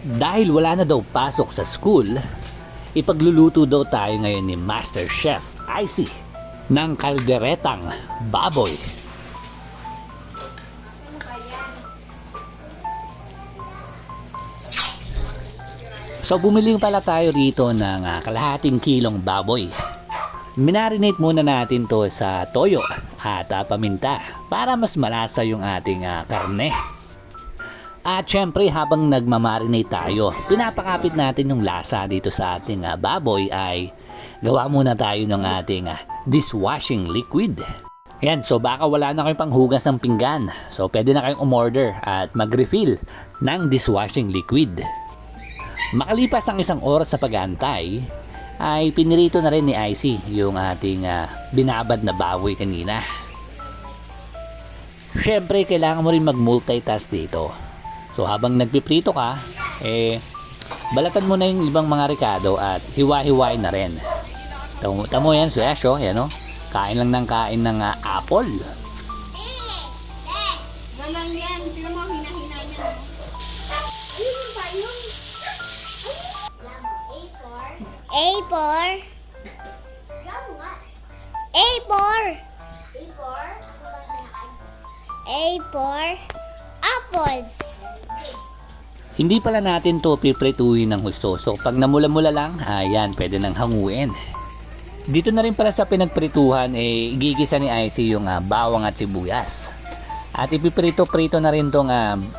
Dahil wala na daw pasok sa school, ipagluluto daw tayo ngayon ni Master Chef Icy ng kalderetang baboy. So bumili pala tayo rito ng kalahating kilong baboy. Minarinate muna natin to sa toyo at paminta para mas malasa yung ating karne. At syempre habang nagmamarinate tayo, pinapakapit natin yung lasa dito sa ating baboy ay gawa muna tayo ng ating dishwashing liquid. Yan, so baka wala na kayong panghugas ng pinggan. So pwede na kayong umorder at mag-refill ng dishwashing liquid. Makalipas ang 1 oras sa pag-aantay, ay pinirito na rin ni Icy yung ating binabad na baboy kanina. Syempre kailangan mo rin mag-multitask dito. So habang nagpiprito ka, balatan mo na yung ibang mga rekado at hiwa-hiwain na rin. Tamo yan, Suesyo, yan o. Kain lang ng kain ng apple. Galang yan, tinan mo, hina-hina yan. Ayun ba yun? A for A for A for apples. Hindi pala natin to piprituhin ng husto. So pag namula-mula lang, ayan, pwede nang hanguin. Dito na rin pala sa pinagprituhan, igigisa ni Icy yung bawang at sibuyas. At ipiprito-prito na rin tong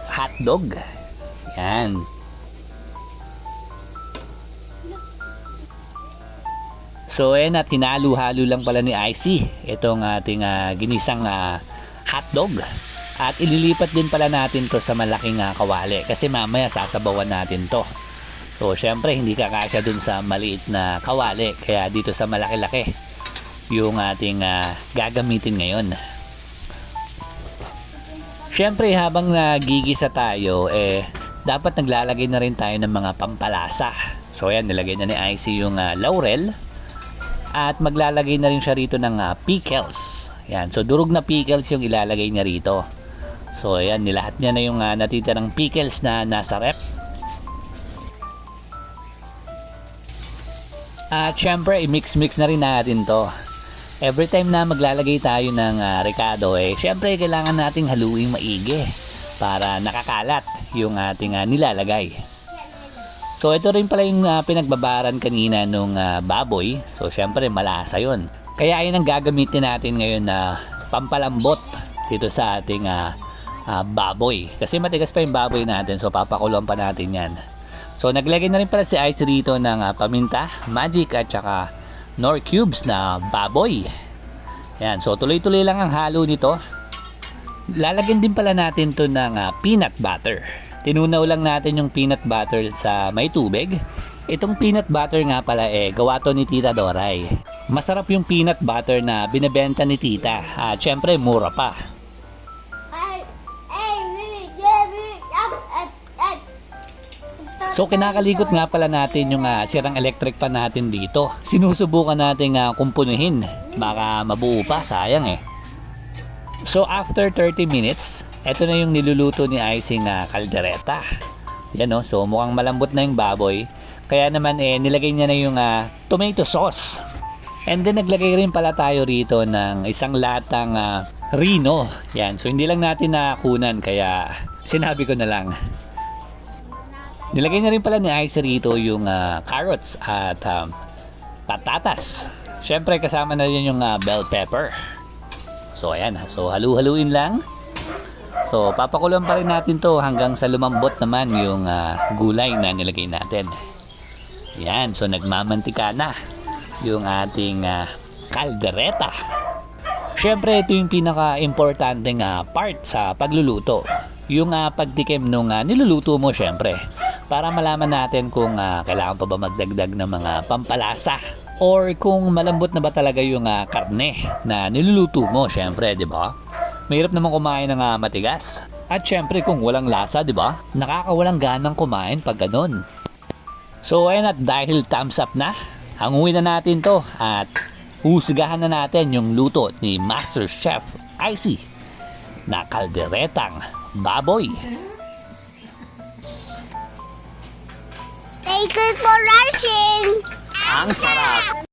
hotdog. Yan. So ayan, at hinalo-halo lang pala ni Icy itong ating ginisang hotdog. At ililipat din pala natin to sa malaking kawali kasi mamaya sasabawan natin to. So syempre hindi kakasya dun sa maliit na kawali, kaya dito sa malaki-laki yung ating gagamitin ngayon. Syempre habang nagigisa tayo, dapat naglalagay na rin tayo ng mga pampalasa. So ayan, nilagay na ni Icy yung laurel at maglalagay na rin siya rito ng pickles. Yan, so durog na pickles yung ilalagay niya rito. So ayan, nilahat niya na yung natitirang pickles na nasa rep. At syempre i-mix-mix na rin natin to. Every time na maglalagay tayo ng rekado, syempre kailangan nating haluing maigi para nakakalat yung ating nilalagay. So ito rin pala yung pinagbabaran kanina nung baboy. So syempre malasa yun. Kaya yun ang gagamitin natin ngayon na pampalambot dito sa ating baboy. Kasi matigas pa yung baboy natin, so papakulong pa natin yan. So naglagay na rin pala si Icy rito ng paminta, magic at saka nor cubes na baboy. Yan, so tuloy-tuloy lang ang halo nito. Lalagyan din pala natin to ng peanut butter. Tinunaw lang natin yung peanut butter sa may tubig. Itong peanut butter nga pala gawa to ni Tita Doray. Masarap yung peanut butter na binebenta ni Tita. At syempre mura pa. So kinakalikot nga pala natin yung sirang electric fan natin dito. Sinusubukan natin kumpunuhin. Baka mabuo pa, sayang So after 30 minutes, eto na yung niluluto ni Icy na kaldereta. Yan so mukhang malambot na yung baboy. Kaya naman nilagay niya na yung tomato sauce. And then naglagay rin pala tayo rito ng isang latang Rino. Yan, so hindi lang natin nakunan kaya sinabi ko na lang. Nilagay na rin pala ni Icy rito yung carrots at patatas. Syempre kasama na rin yung bell pepper. So ayan, so halu-haluin lang. So papakuloan pa rin natin to hanggang sa lumambot naman yung gulay na nilagay natin. Yan, so nagmamantika na yung ating kaldereta. Syempre ito yung pinaka-importanteng part sa pagluluto. Yung pagtikim nung niluluto mo syempre. Para malaman natin kung kailangan pa ba magdagdag ng mga pampalasa or kung malambot na ba talaga yung karne na niluluto mo, syempre, di ba? Mahirap naman kumain ng matigas. At syempre kung walang lasa, di ba? Nakakawalang ganang kumain pag ganun. So ayun, at dahil thumbs up na, hanguin na natin to at husgahan na natin yung luto ni Master Chef Icy na kalderetang baboy. Good for rushing. Ang sarap.